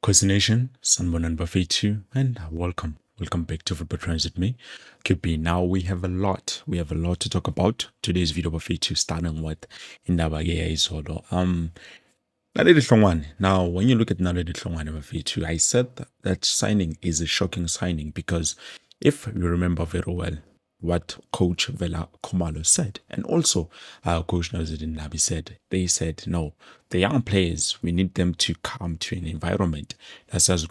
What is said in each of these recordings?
Cozy Nation, Sanbonan Bafetu, and welcome back to Football Trends with me, QB. Now we have a lot to talk about. Today's video Bafetu starting with Indaba Izolo. Naledi Hlongwane. Now, when you look at Naledi Hlongwane Bafetu, I said that signing is a shocking signing because if you remember very well, what Coach Vela Khumalo said, and also Coach Nazidin Nabi said. They said, no, the young players, we need them to come to an environment that says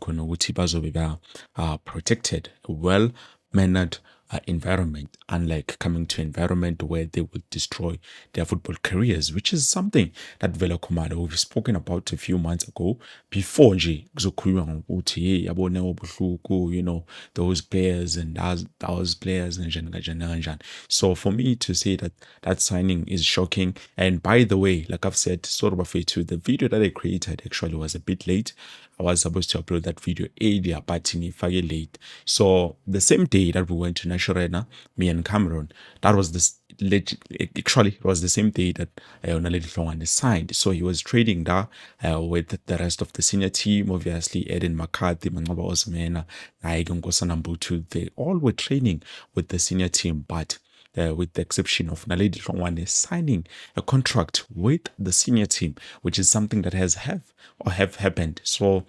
protected, well-mannered environment, unlike coming to an environment where they will destroy their football careers, which is something that Vela Khumalo we've spoken about a few months ago. Before nje kuzokhulunywa ngokuthi hey yabona obuhluku, those players and those players and kanjani. So for me to say that that signing is shocking, and by the way, like I've said, sort of the video that I created actually was a bit late. I was supposed to upload that video earlier, but nifake late. So the same day that we went to Nashorena, me and Cameron, that was actually it was the same day that Naledi Hlongwane signed. So he was trading there with the rest of the senior team, obviously Eden McCarthy, Manqaba Osmena, Naike Nkosana Mbutu. They all were training with the senior team, but with the exception of Naledi Hlongwane signing a contract with the senior team, which is something that have happened. So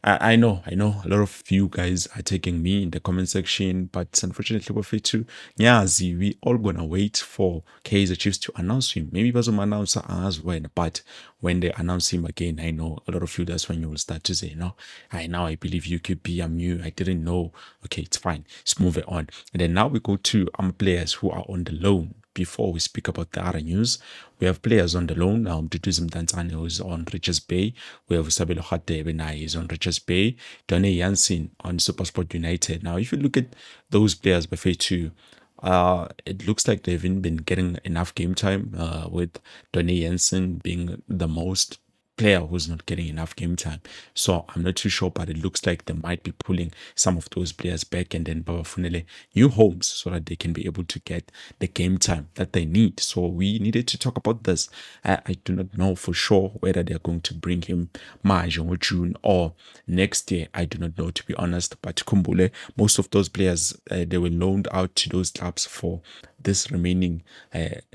I know a lot of you guys are taking me in the comment section, but unfortunately for Fetu, Nyazi, we all gonna wait for Kaizer Chiefs to announce him. Maybe Bazum announce as when, but when they announce him again, I know a lot of you, that's when you will start to say, no, I believe you could be, I'm new, I didn't know. Okay, it's fine. Let's move it on. And then now we go to players who are on the loan. Before we speak about the other news, we have players on the loan. Duduzi Mdantsane, who is on Richards Bay. We have Sabelo Khatebe, who is on Richards Bay. Donny Jansen on SuperSport United. Now, if you look at those players by Fetu, it looks like they haven't been getting enough game time, with Donny Jansen being the most player who's not getting enough game time. So I'm not too sure, but it looks like they might be pulling some of those players back and then Babafunele new homes so that they can be able to get the game time that they need. So we needed to talk about this. I do not know for sure whether they're going to bring him March or June or next year. I do not know, to be honest. But Kumbule, most of those players, they were loaned out to those clubs for this remaining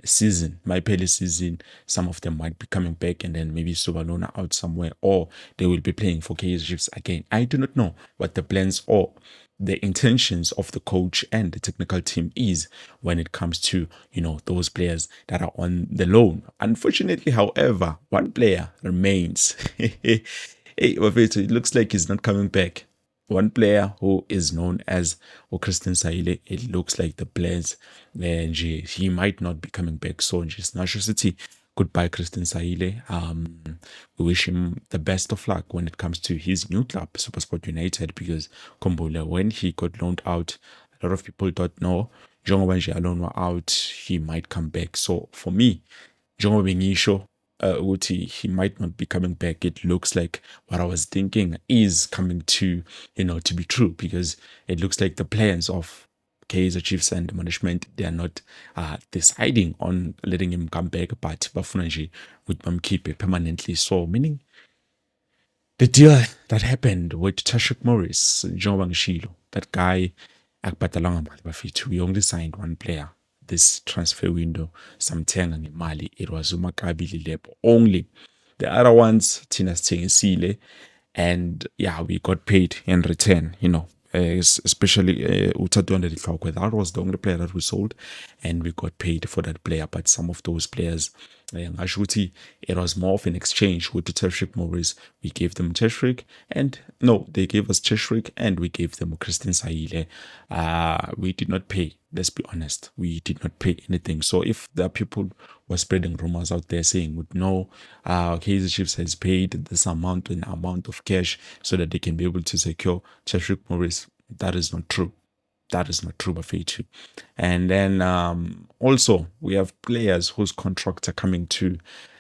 season, my Pele season. Some of them might be coming back and then maybe Subalona out somewhere, or they will be playing for Kaizer Chiefs again. I do not know what the plans or the intentions of the coach and the technical team is when it comes to those players that are on the loan. Unfortunately, however, one player remains. Hey, it looks like he's not coming back. One player who is known as Christian Saile, it looks like the players, he might not be coming back. So just National City, goodbye Christian Saile. We wish him the best of luck when it comes to his new club, SuperSport United, because Kombola, when he got loaned out, a lot of people thought, no, Jongo Wenji alone were out, he might come back. So for me, Jongo Benisho, he might not be coming back. It looks like what I was thinking is coming to be true, because it looks like the plans of Kaizer Chiefs and management, they are not deciding on letting him come back, but Bafunanji would keep it permanently. So meaning the deal that happened with Tashik Morris, John Wangshilo, that guy, we only signed one player this transfer window. Samtenga Mali, it was Umakabili Lebo only. The other ones, Tina Sile, and yeah, we got paid in return, especially Utadonde Ditlokwe. That was the only player that we sold, and we got paid for that player. But some of those players, Ashuti, it was more of an exchange with the Teshrik Morris. We gave them Teshrik, and no, they gave us Teshrik, and we gave them Christian Saile. We did not pay. Let's be honest, we did not pay anything. So if the people were spreading rumors out there saying, "Would no, Kaizer Chiefs has paid this amount of cash so that they can be able to secure Cedric Morris," that is not true. That is not true, Bafetu. And then also we have players whose contracts are coming to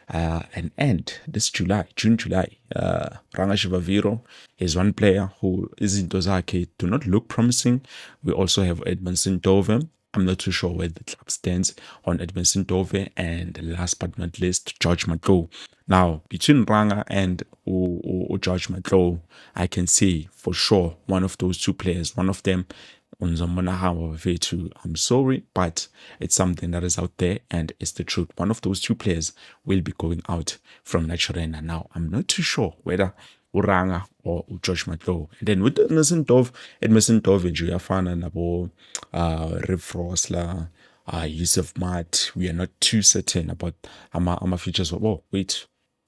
an end this June, July. Rangashivaviro is one player who is in Dozake, do not look promising. We also have Edmondson Dove, I'm not too sure where the club stands on Edmondson Dove, and last but not least, George Matlo. Now, between Ranga and George Matlo, I can say for sure one of those two players, one of them, I'm sorry, but it's something that is out there and it's the truth. One of those two players will be going out from Naturena. Now, I'm not too sure whether Uranga or George Matlo. And then with Edmondson Dove nje uyafana nabo Riv Rosler, Yusuf Mat. We are not too certain about ama features. Oh, wait.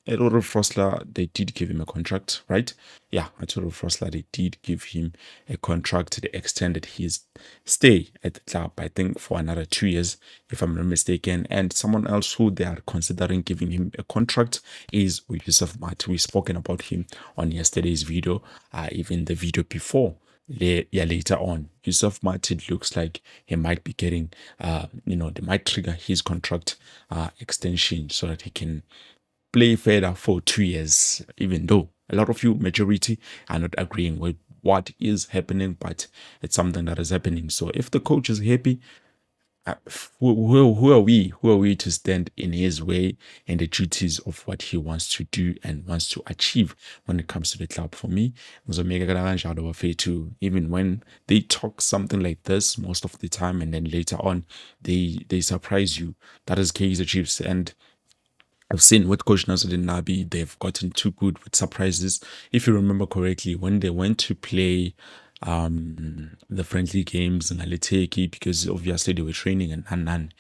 At Oro Frosler, they did give him a contract, right? Yeah, at Oro Frosler, they did give him a contract. They extended his stay at the club, I think, for another 2 years, if I'm not mistaken. And someone else who they are considering giving him a contract is Yusuf Mat. We've spoken about him on yesterday's video, even the video before. Later on, Yusuf Mat, it looks like he might be getting, they might trigger his contract extension so that he can play further for 2 years, even though a lot of you, majority, are not agreeing with what is happening, but it's something that is happening. So if the coach is happy, who are we? Who are we to stand in his way and the duties of what he wants to do and wants to achieve when it comes to the club? For me, even when they talk something like this most of the time, and then later on they surprise you. That is Kaizer Chiefs, and I've seen with Coach Nasruddin Nabi, they've gotten too good with surprises. If you remember correctly, when they went to play the friendly games in Aliteki, because obviously they were training in Annan,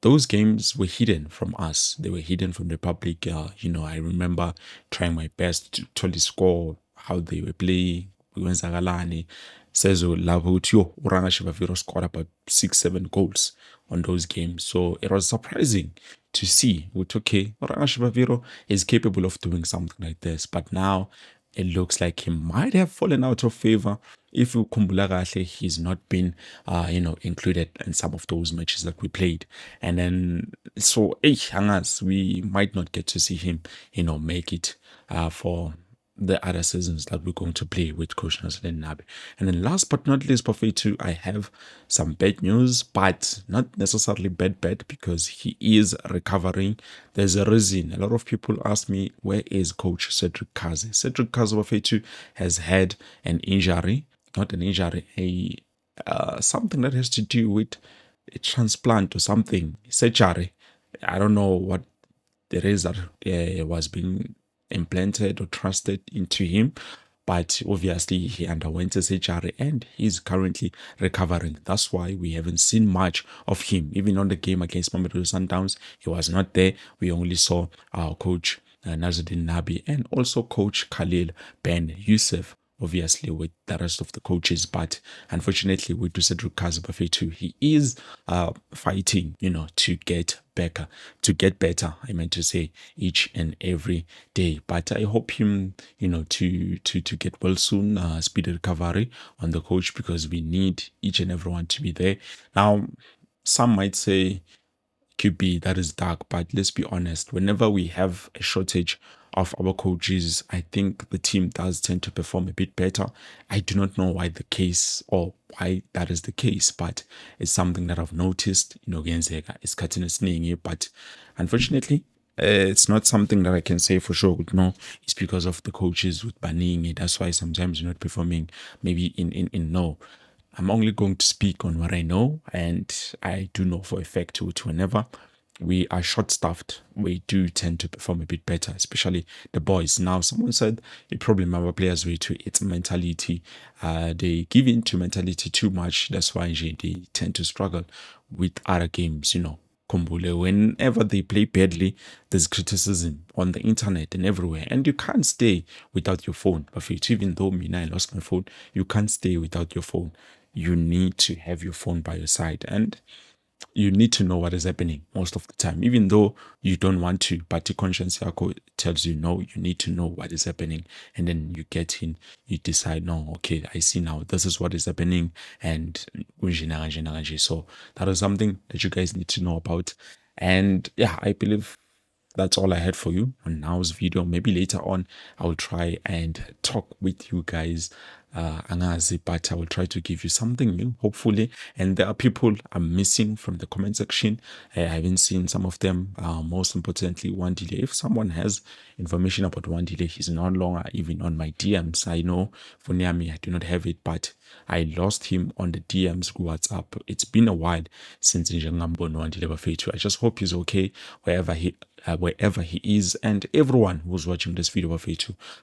those games were hidden from us. They were hidden from the public. I remember trying my best to totally score how they were playing. Kwenzakalani. Sezo lapho uthiyo uRanga Shivaviro scored about 6-7 goals on those games. So it was surprising to see okay, Ranga Shivaviro is capable of doing something like this. But now it looks like he might have fallen out of favor. If you kumbula kahle, he's not been included in some of those matches that we played. And then so Hangas, we might not get to see him, make it for the other seasons that we're going to play with Coach Nasruddin Nabi. And then last but not least, Buffet, I have some bad news, but not necessarily bad because he is recovering. There's a reason. A lot of people ask me, where is Coach Cedric Kaze? Cedric Kaze, Buffet, has had an injury, not an injury, something that has to do with a transplant or something, surgery. I don't know what it is that was being implanted or trusted into him, but obviously he underwent a surgery and he's currently recovering. That's why we haven't seen much of him. Even on the game against Mamelodi Sundowns, he was not there. We only saw our coach Nasruddin Nabi and also coach Khalil Ben Youssef, obviously with the rest of the coaches. But unfortunately with Cedric Kaze, he is fighting to get better, I meant to say, each and every day. But I hope him to get well soon, speedy recovery on the coach, because we need each and everyone to be there. Now some might say QB, that is dark, but let's be honest, whenever we have a shortage of our coaches, I think the team does tend to perform a bit better. I do not know why why that is the case, but it's something that I've noticed. It's cutting a sneaking, but unfortunately, it's not something that I can say for sure. No, it's because of the coaches with banning it. That's why sometimes you're not performing. Maybe in no. I'm only going to speak on what I know, and I do know for a fact whenever we are short-staffed, we do tend to perform a bit better, especially the boys. Now, someone said the problem our players way to its mentality. They give in to mentality too much. That's why they tend to struggle with other games. Kumbule, whenever they play badly, there's criticism on the internet and everywhere, and you can't stay without your phone. But even though I lost my phone, you can't stay without your phone. You need to have your phone by your side, and you need to know what is happening most of the time, even though you don't want to, but your conscience tells you no, you need to know what is happening. And then you get in, you decide, no, okay, I see now, this is what is happening. And so that is something that you guys need to know about. And yeah, I believe that's all I had for you on now's video. Maybe later on I'll try and talk with you guys angazi, but I will try to give you something new, hopefully. And there are people I'm missing from the comment section. I haven't seen some of them. Most importantly, one delay. If someone has information about one delay, he's no longer even on my DMs. I know for Niami, I do not have it, but I lost him on the DMs WhatsApp. It's been a while since Njengambon one delay Bafethu. I just hope he's okay wherever he is, and everyone who's watching this video of you,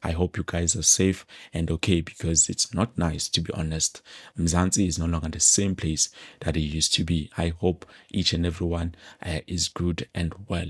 I hope you guys are safe and okay, because it's not nice, to be honest. Mzansi is no longer the same place that it used to be. I hope each and everyone is good and well.